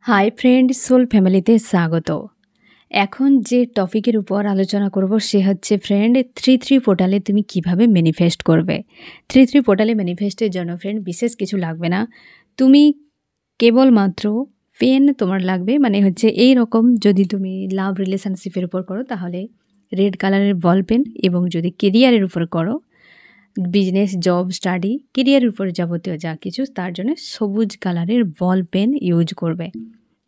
Hi friend, soul ফ্যামিলিতে স্বাগত। এখন যে টপিকের উপর আলোচনা করব সে হচ্ছে ফ্রেন্ড 3 পোর্টালে তুমি কিভাবে ম্যানিফেস্ট করবে। 3 পোর্টালে ম্যানিফেস্টের জন্য ফ্রেন্ড বিশেষ কিছু লাগবে না। তুমি কেবলমাত্র পেন তোমার লাগবে, মানে হচ্ছে এই রকম। যদি তুমি লাভ রিলেশনশিপের উপর করো তাহলে রেড কালারের বল পেন, এবং যদি কেরিয়ারের উপর করো, বিজনেস, জব, স্টাডি, কেরিয়ারের উপর যাবতীয় যা কিছু, তার জন্য সবুজ কালারের বল পেন ইউজ করবে।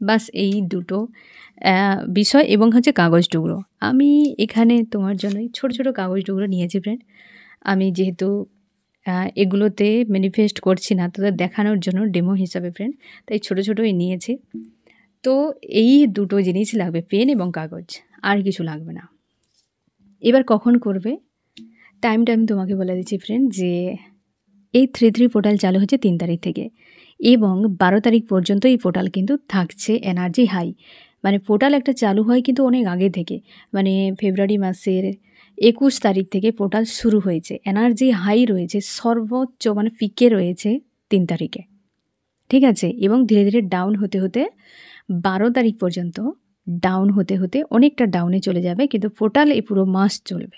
বাস এই দুটো বিষয়, এবং হচ্ছে কাগজ টুকরো। আমি এখানে তোমার জন্য ছোট ছোট কাগজ টুকরো নিয়েছি ফ্রেন্ড। আমি যেহেতু এগুলোতে ম্যানিফেস্ট করছি না, তোদের দেখানোর জন্য ডেমো হিসাবে ফ্রেন্ড, তাই ছোট ছোটোই নিয়েছি। তো এই দুটো জিনিস লাগবে, পেন এবং কাগজ, আর কিছু লাগবে না। এবার কখন করবে টাইমটা আমি তোমাকে বলে দিচ্ছি ফ্রেন্ড, যে এই 3 পোর্টাল চালু হচ্ছে 3 তারিখ থেকে, এবং 12 তারিখ পর্যন্ত এই পোর্টাল কিন্তু থাকছে এনার্জি হাই। মানে পোর্টাল একটা চালু হয় কিন্তু অনেক আগে থেকে, মানে ফেব্রুয়ারি মাসের 21 তারিখ থেকে পোর্টাল শুরু হয়েছে। এনার্জি হাই রয়েছে, সর্বোচ্চ মানে পিকে রয়েছে 3 তারিখে, ঠিক আছে। এবং ধীরে ধীরে ডাউন হতে হতে 12 তারিখ পর্যন্ত ডাউন হতে হতে অনেকটা ডাউনে চলে যাবে, কিন্তু পোর্টাল এই পুরো মাস চলবে।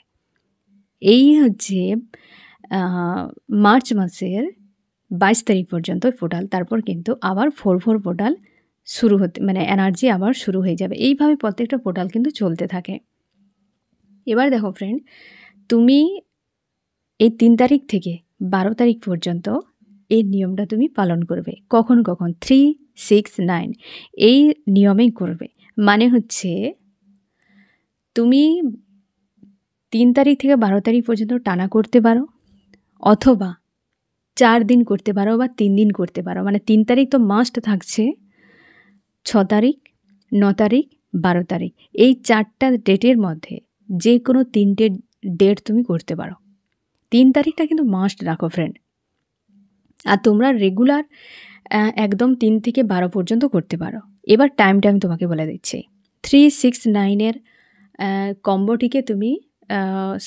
এই হচ্ছে মার্চ মাসের 22 তারিখ পর্যন্ত পোর্টাল, তারপর কিন্তু আবার 4 পোর্টাল শুরু হতে, মানে এনার্জি আবার শুরু হয়ে যাবে। এইভাবে প্রত্যেকটা পোর্টাল কিন্তু চলতে থাকে। এবার দেখো ফ্রেন্ড, তুমি এই 3 তারিখ থেকে 12 তারিখ পর্যন্ত এই নিয়মটা তুমি পালন করবে। কখন কখন? 3, 6, 9 এই নিয়মেই করবে। মানে হচ্ছে তুমি 3 তারিখ থেকে 12 তারিখ পর্যন্ত টানা করতে পারো, অথবা 4 দিন করতে পারো, বা 3 দিন করতে পারো। মানে 3 তারিখ তো মাস্ট থাকছে, 6 তারিখ, 9 তারিখ, 12 তারিখ, এই 4টা ডেটের মধ্যে যে কোনো 3টে ডেট তুমি করতে পারো। 3 তারিখটা কিন্তু মাস্ট রাখো ফ্রেন্ড। আর তোমরা রেগুলার একদম 3 থেকে 12 পর্যন্ত করতে পারো। এবার টাইমটা আমি তোমাকে বলে দিচ্ছি। 3, 6, 9 কম্বোটিকে তুমি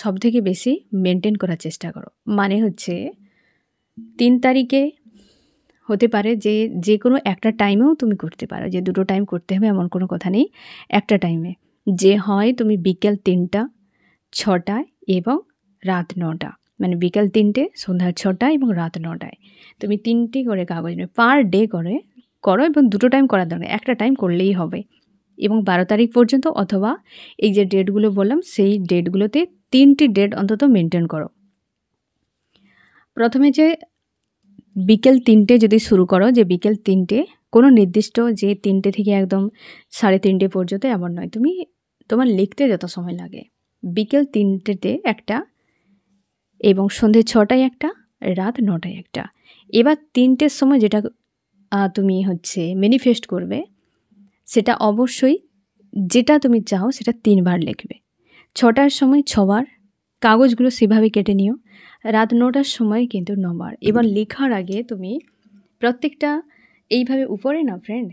সবথেকে বেশি মেনটেন করার চেষ্টা করো। মানে হচ্ছে 3 তারিখে হতে পারে যে কোনো একটা টাইমেও তুমি করতে পারো, যে দুটো টাইম করতে হবে এমন কোনো কথা নেই। একটা টাইমে যে হয় তুমি বিকেল 3টা, 6টায় এবং রাত 9টা, মানে বিকেল 3টে, সন্ধ্যা 6টা এবং রাত 9টায় তুমি 3টি করে কাগজ নেবে, পার ডে করে করো। এবং দুটো টাইম করার দরকার, একটা টাইম করলেই হবে। এবং 12 তারিখ পর্যন্ত, অথবা এই যে ডেটগুলো বললাম সেই ডেটগুলোতে 3টি ডেট অন্তত মেনটেন করো। প্রথমে যে বিকেল 3টে যদি শুরু করো, যে বিকেল 3টে, কোনো নির্দিষ্ট যে 3টে থেকে একদম 3:30 পর্যন্ত এমন নয়, তুমি তোমার লিখতে যত সময় লাগে, বিকেল 3টেতে একটা, এবং সন্ধে 6টায় একটা, রাত 9টায় একটা। এবার 3টের সময় যেটা তুমি হচ্ছে ম্যানিফেস্ট করবে, সেটা অবশ্যই যেটা তুমি চাও সেটা 3বার লিখবে। 6টার সময় 6বার, কাগজগুলো সেভাবে কেটে নিও। রাত 9টার সময় কিন্তু 9বার। এবার লেখার আগে তুমি প্রত্যেকটা এইভাবে উপরে না ফ্রেন্ড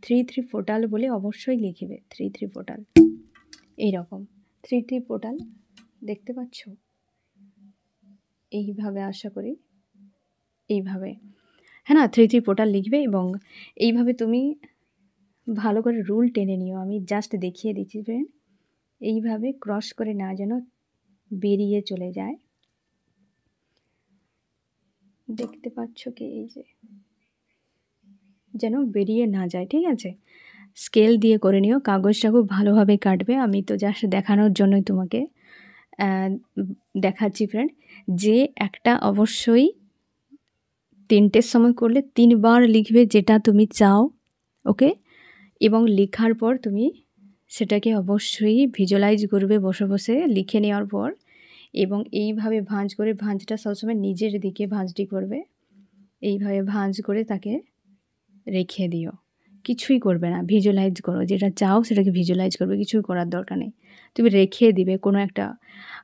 3 পোর্টাল বলে অবশ্যই লিখবে। 3 পোর্টাল, এইরকম 3 পোর্টাল দেখতে পাচ্ছ, এইভাবে আশা করি, এইভাবে, হ্যাঁ না, 3 পোর্টাল লিখবে। এবং এইভাবে তুমি ভালো করে রুল টেনে নিও। আমি জাস্ট দেখিয়ে দিচ্ছি ফ্রেন্ড, এইভাবে ক্রস করে না যেন বেরিয়ে চলে যায়। দেখতে পাচ্ছ কি? এই যে যেন বেরিয়ে না যায়, ঠিক আছে। স্কেল দিয়ে করে নিও, কাগজটা খুব ভালোভাবে কাটবে। আমি তো জাস্ট দেখানোর জন্যই তোমাকে দেখাচ্ছি ফ্রেন্ড, যে একটা অবশ্যই 3টের সময় করলে 3বার লিখবে যেটা তুমি চাও, ওকে। এবং লেখার পর তুমি সেটাকে অবশ্যই ভিজুয়ালাইজ করবে বসে বসে লিখে নেওয়ার পর। এবং এইভাবে ভাঁজ করে, ভাঁজটা সবসময় নিজের দিকে ভাঁজটি করবে, এইভাবে ভাঁজ করে তাকে রেখে দিও। কিছুই করবে না, ভিজুয়ালাইজ করো, যেটা চাও সেটাকে ভিজুয়ালাইজ করবে, কিছুই করার দরকার নেই। তুমি রেখে দিবে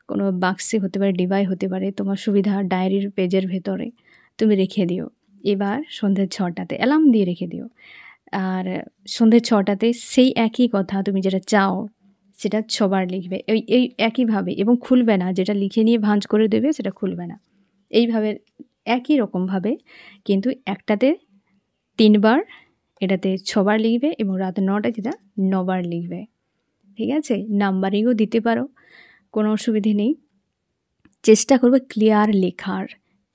কোনো বাক্সে হতে পারে, ডিবায় হতে পারে, তোমার সুবিধা, ডায়েরির পেজের ভেতরে তুমি রেখে দিও। এবার সন্ধ্যে 6টাতে অ্যালার্ম দিয়ে রেখে দিও। আর সন্ধ্যে 6টাতে সেই একই কথা, তুমি যেটা চাও সেটা 6বার লিখবে, এই একইভাবে। এবং খুলবে না, যেটা লিখে নিয়ে ভাঁজ করে দেবে সেটা খুলবে না। এইভাবে একই রকমভাবে কিন্তু একটাতে 3বার এটাতে 6 বার লিখবে এবং রাত 9টায় যেটা 9 বার লিখবে। ঠিক আছে? নাম্বারিংও দিতে পারো, কোনো অসুবিধে নেই। চেষ্টা করবে ক্লিয়ার লেখার,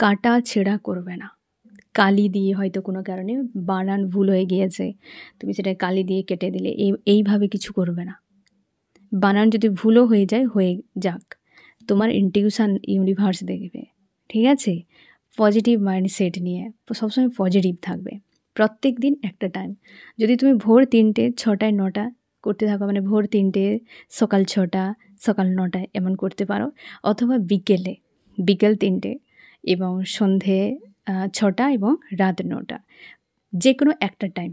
কাটা ছেঁড়া করবে না। কালি দিয়ে হয়তো কোনো কারণে বানান ভুল হয়ে গিয়েছে, তুমি সেটা কালি দিয়ে কেটে দিলে, এইভাবে কিছু করবে না। বানান যদি ভুলও হয়ে যায়, হয়ে যাক, তোমার ইনটিউশন ইউনিভার্স দেখবে। ঠিক আছে? পজিটিভ মাইন্ডসেট নিয়ে সবসময় পজিটিভ থাকবে। প্রত্যেক দিন একটা টাইম, যদি তুমি ভোর 3টে, 6টায়, 9টা করতে থাকো, মানে ভোর 3টে, সকাল 6টা, সকাল 9টায় এমন করতে পারো, অথবা বিকেল 3টে এবং সন্ধে 6টা এবং রাত 9টা, যে কোনো একটা টাইম,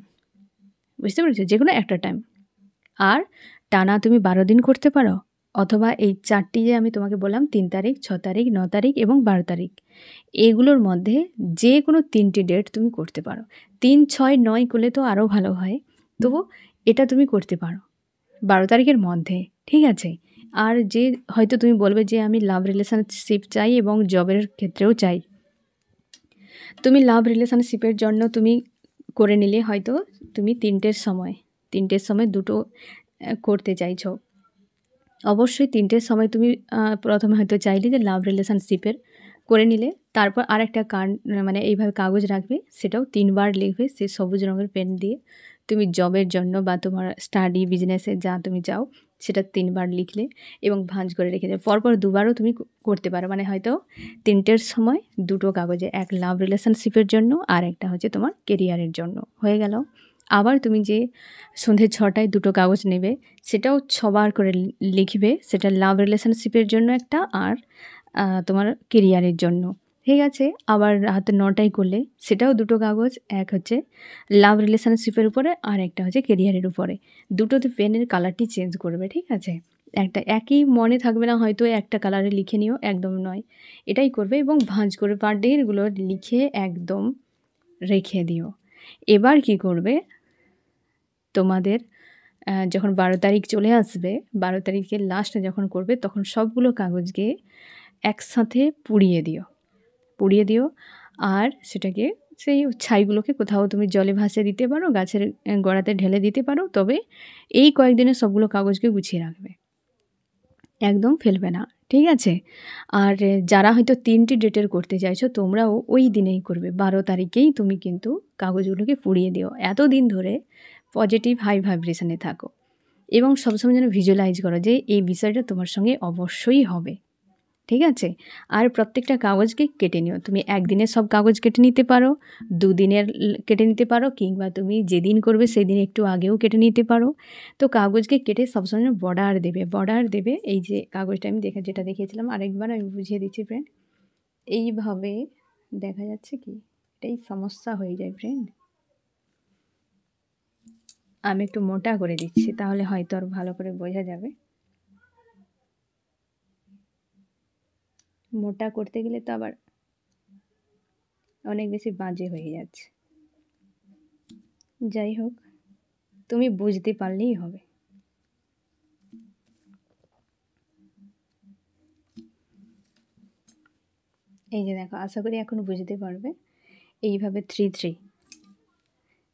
বুঝতে পেরেছো? যে কোনো একটা টাইম। আর টানা তুমি 12 দিন করতে পারো, অথবা এই 4টি যে আমি তোমাকে বললাম, 3 তারিখ, 6 তারিখ, 9 তারিখ এবং 12 তারিখ, এগুলোর মধ্যে যে কোনো 3টি ডেট তুমি করতে পারো। 3, 6, 9 করলে তো আরও ভালো হয়, তবু এটা তুমি করতে পারো 12 তারিখের মধ্যে। ঠিক আছে? আর যে হয়তো তুমি বলবে যে আমি লাভ রিলেশনশিপ চাই এবং জবের ক্ষেত্রেও চাই, তুমি লাভ রিলেশনশিপের জন্য তুমি করে নিলে, হয়তো তুমি 3টের সময় দুটো করতে চাইছো। অবশ্যই 3টের সময় তুমি প্রথমে হয়তো চাইলে যে লাভ রিলেশনশিপের করে নিলে, তারপর আরেকটা মানে এইভাবে কাগজ রাখবে, সেটাও 3 বার লিখবে, সে সবুজ রঙের পেন দিয়ে। তুমি জবের জন্য বা তোমার স্টাডি, বিজনেসে যা তুমি চাও, সেটা 3 বার লিখলে এবং ভাঁজ করে রেখে দেবে। পরপর 2 বারও তুমি করতে পারো, মানে হয়তো 3টের সময় 2টো কাগজে, এক লাভ রিলেশনশিপের জন্য আর একটা হচ্ছে তোমার কেরিয়ারের জন্য, হয়ে গেল। আবার তুমি যে সন্ধে 6টায় 2টো কাগজ নেবে, সেটাও 6 বার করে লিখবে, সেটা লাভ রিলেশনশিপের জন্য একটা, আর তোমার কেরিয়ারের জন্য। ঠিক আছে? আবার রাত 9টায় করলে সেটাও 2টো কাগজ, এক হচ্ছে লাভ রিলেশনশিপের উপরে আর একটা হচ্ছে কেরিয়ারের উপরে। দুটোতে পেনের কালারটি চেঞ্জ করবে। ঠিক আছে? একটা একই মনে থাকবে না, হয়তো একটা কালারে লিখে নিও, একদম নয়, এটাই করবে এবং ভাঁজ করে পার ডে এগুলো লিখে একদম রেখে দিও। এবার কি করবে, তোমাদের যখন 12 তারিখ চলে আসবে, 12 তারিখের লাস্টে যখন করবে, তখন সবগুলো কাগজকে একসাথে পুড়িয়ে দিও। আর সেটাকে, সেই ছাইগুলোকে কোথাও তুমি জলে ভাসিয়ে দিতে পারো, গাছের গোড়াতে ঢেলে দিতে পারো, তবে এই কয়েকদিনে সবগুলো কাগজকে গুছিয়ে রাখবে, একদম ফেলবে না। ঠিক আছে? আর যারা হয়তো 3টি ডেটের করতে চাইছো, তোমরাও ওই দিনেই করবে, 12 তারিখেই তুমি কিন্তু কাগজগুলোকে পুড়িয়ে দিও। এতদিন ধরে পজিটিভ হাই ভাইব্রেশনে থাকো এবং সবসময় যেন ভিজুয়ালাইজ করো যে এই বিষয়টা তোমার সঙ্গে অবশ্যই হবে। ঠিক আছে? আর প্রত্যেকটা কাগজকে কেটে নিও। তুমি একদিনের সব কাগজ কেটে নিতে পারো, 2 দিনের কেটে নিতে পারো, কিংবা তুমি যেদিন করবে সেদিন একটু আগেও কেটে নিতে পারো। তো কাগজকে কেটে সবসময় বর্ডার দেবে। এই যে কাগজটা আমি যেটা দেখিয়েছিলাম, আরেকবার আমি বুঝিয়ে দিচ্ছি ফ্রেন্ড। এইভাবে দেখা যাচ্ছে কি? এটাই সমস্যা হয়ে যায় ফ্রেন্ড। আমি একটু মোটা করে দিচ্ছি, তাহলে হয়তো আর ভালো করে বোঝা যাবে। মোটা করতে গেলে তো আবার অনেক বেশি বাজে হয়ে যাচ্ছে। যাই হোক, তুমি বুঝতে পারলেই হবে। এই যে দেখো, আশা করি এখন বুঝতে পারবে। এইভাবে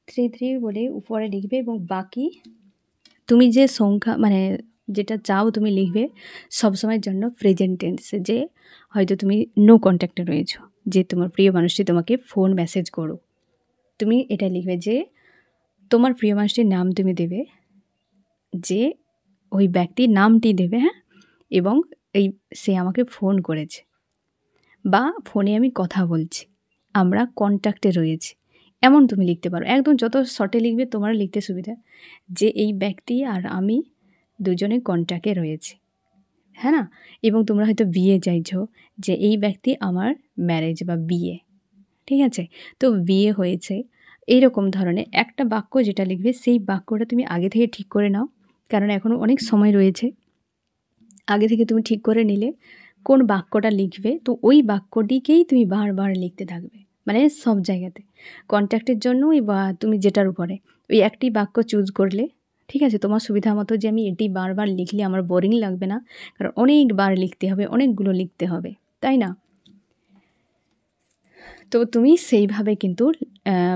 3 বলে উপরে লিখবে এবং বাকি তুমি যে সংখ্যা, মানে যেটা চাও তুমি লিখবে সবসময়ের জন্য প্রেজেন্ট টেন্সে, যে হয়তো তুমি নো কন্ট্যাক্টে রয়েছো, যে তোমার প্রিয় মানুষটি তোমাকে ফোন মেসেজ করো, তুমি এটা লিখবে যে তোমার প্রিয় মানুষটির নাম তুমি দেবে, যে ওই ব্যক্তির নামটি দেবে, হ্যাঁ, এবং সে আমাকে ফোন করেছে বা ফোনে আমি কথা বলছি, আমরা কন্ট্যাক্টে রয়েছি, এমন তুমি লিখতে পারো। একদম যত শর্টে লিখবে তোমার লিখতে সুবিধা, যে এই ব্যক্তি আর আমি দুজনে কন্ট্যাক্টে রয়েছি, হ্যাঁ না? এবং তোমরা হয়তো বিয়ে চাইছো, যে এই ব্যক্তি আমার ম্যারেজ বা বিয়ে, ঠিক আছে? তো বিয়ে হয়েছে, এইরকম ধরনের একটা বাক্য যেটা লিখবে, সেই বাক্যটা তুমি আগে থেকে ঠিক করে নাও, কারণ এখনও অনেক সময় রয়েছে। আগে থেকে তুমি ঠিক করে নিলে কোন বাক্যটা লিখবে, তো ওই বাক্যটিকেই তুমি বারবার লিখতে থাকবে, মানে সব জায়গাতে, কন্ট্যাক্টের জন্যই বা তুমি যেটার উপরে, ওই একটি বাক্য চুজ করলে, ঠিক আছে, তোমার সুবিধা মতো, যে আমি এটি বারবার লিখলে আমার বোরিং লাগবে না, কারণ অনেকবার লিখতে হবে, অনেকগুলো লিখতে হবে, তাই না? তো তুমি সেইভাবে কিন্তু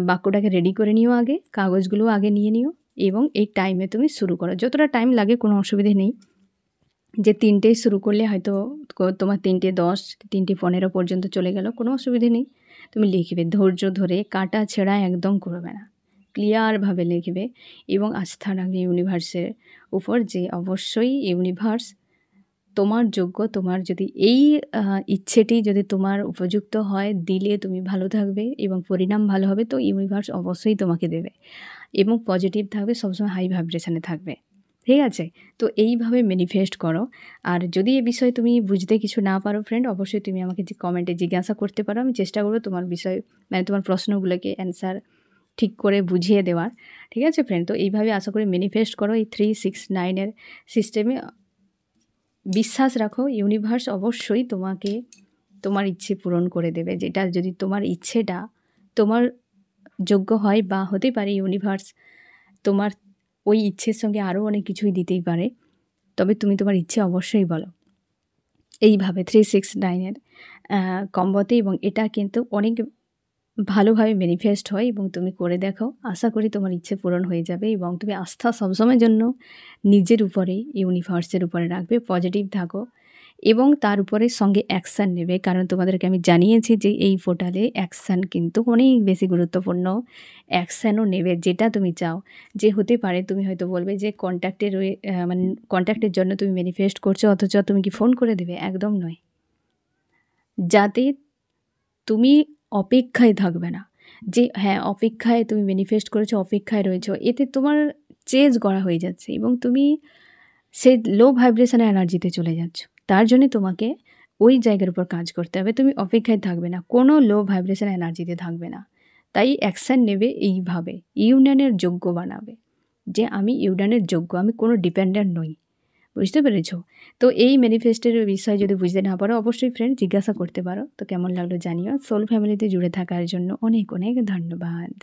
বাক্যটাকে রেডি করে নিও, আগে কাগজগুলো আগে নিয়ে নিও এবং এই টাইমে তুমি শুরু করো, যতটা টাইম লাগে কোনো অসুবিধে নেই। যে 3টেয় শুরু করলে হয়তো তোমার 3:10 3:15 পর্যন্ত চলে গেল, কোনো অসুবিধে নেই। তুমি লিখবে ধৈর্য ধরে, কাটা ছেঁড়া একদম করবে না, ক্লিয়ারভাবে লিখবে এবং আস্থা রাখবে ইউনিভার্সের উপর যে অবশ্যই ইউনিভার্স তোমার যোগ্য। তোমার যদি এই ইচ্ছেটি যদি তোমার উপযুক্ত হয়, দিলে তুমি ভালো থাকবে এবং পরিণাম ভালো হবে, তো ইউনিভার্স অবশ্যই তোমাকে দেবে এবং পজিটিভ থাকবে, সবসময় হাই ভাইব্রেশনে থাকবে। ঠিক আছে? তো এইভাবে ম্যানিফেস্ট করো। আর যদি এ বিষয়ে তুমি বুঝতে কিছু না পারো ফ্রেন্ড, অবশ্যই তুমি আমাকে কমেন্টে জিজ্ঞাসা করতে পারো। আমি চেষ্টা করবো তোমার বিষয় মানে তোমার প্রশ্নগুলোকে অ্যান্সার ঠিক করে বুঝিয়ে দেওয়ার। ঠিক আছে ফ্রেন্ড? তো এইভাবে আশা করি ম্যানিফেস্ট করো এই 369 এর সিস্টেমে। বিশ্বাস রাখো, ইউনিভার্স অবশ্যই তোমাকে তোমার ইচ্ছে পূরণ করে দেবে। যেটা যদি তোমার ইচ্ছেটা তোমার যোগ্য হয়, বা হতে পারে ইউনিভার্স তোমার ওই ইচ্ছের সঙ্গে আরও অনেক কিছুই দিতেই পারে। তবে তুমি তোমার ইচ্ছে অবশ্যই বলো এইভাবে 369 এর কম্বোতে, এবং এটা কিন্তু অনেক ভালোভাবে ম্যানিফেস্ট হয় এবং তুমি করে দেখো। আশা করি তোমার ইচ্ছে পূরণ হয়ে যাবে এবং তুমি আস্থা সবসময়ের জন্য নিজের উপরে, ইউনিভার্সের উপরে রাখবে, পজিটিভ থাকো এবং তার উপরে সঙ্গে অ্যাকশান নেবে। কারণ তোমাদেরকে আমি জানিয়েছি যে এই পোর্টালে অ্যাকশান কিন্তু অনেক বেশি গুরুত্বপূর্ণ। অ্যাকশানও নেবে যেটা তুমি চাও। যে হতে পারে তুমি হয়তো বলবে যে কন্ট্যাক্টের মানে কন্ট্যাক্টের জন্য তুমি ম্যানিফেস্ট করছো, অথচ তুমি কি ফোন করে দেবে? একদম নয়। যাতে তুমি অপেক্ষায় থাকবে না, যে হ্যাঁ অপেক্ষায় তুমি ম্যানিফেস্ট করেছো, অপেক্ষায় রয়েছো, এতে তোমার চেঞ্জ করা হয়ে যাচ্ছে এবং তুমি সেই লো ভাইব্রেশনের এনার্জিতে চলে যাচ্ছ। তার জন্য তোমাকে ওই জায়গার উপর কাজ করতে হবে। তুমি অপেক্ষায় থাকবে না, কোনো লো ভাইব্রেশন এনার্জিতে থাকবে না। তাই অ্যাকশান নেবে এইভাবে, ইউনিয়নের যোগ্য বানাবে যে আমি ইউনিয়নের যোগ্য, আমি কোনো ডিপেন্ডেন্ট নই। বুঝতে পেরেছো? তো এই ম্যানিফেস্টের বিষয় যদি বুঝতে না পারো, অবশ্যই ফ্রেন্ড জিজ্ঞাসা করতে পারো। তো কেমন লাগলো জানিও। সোল ফ্যামিলিতে জুড়ে থাকার জন্য অনেক অনেক ধন্যবাদ।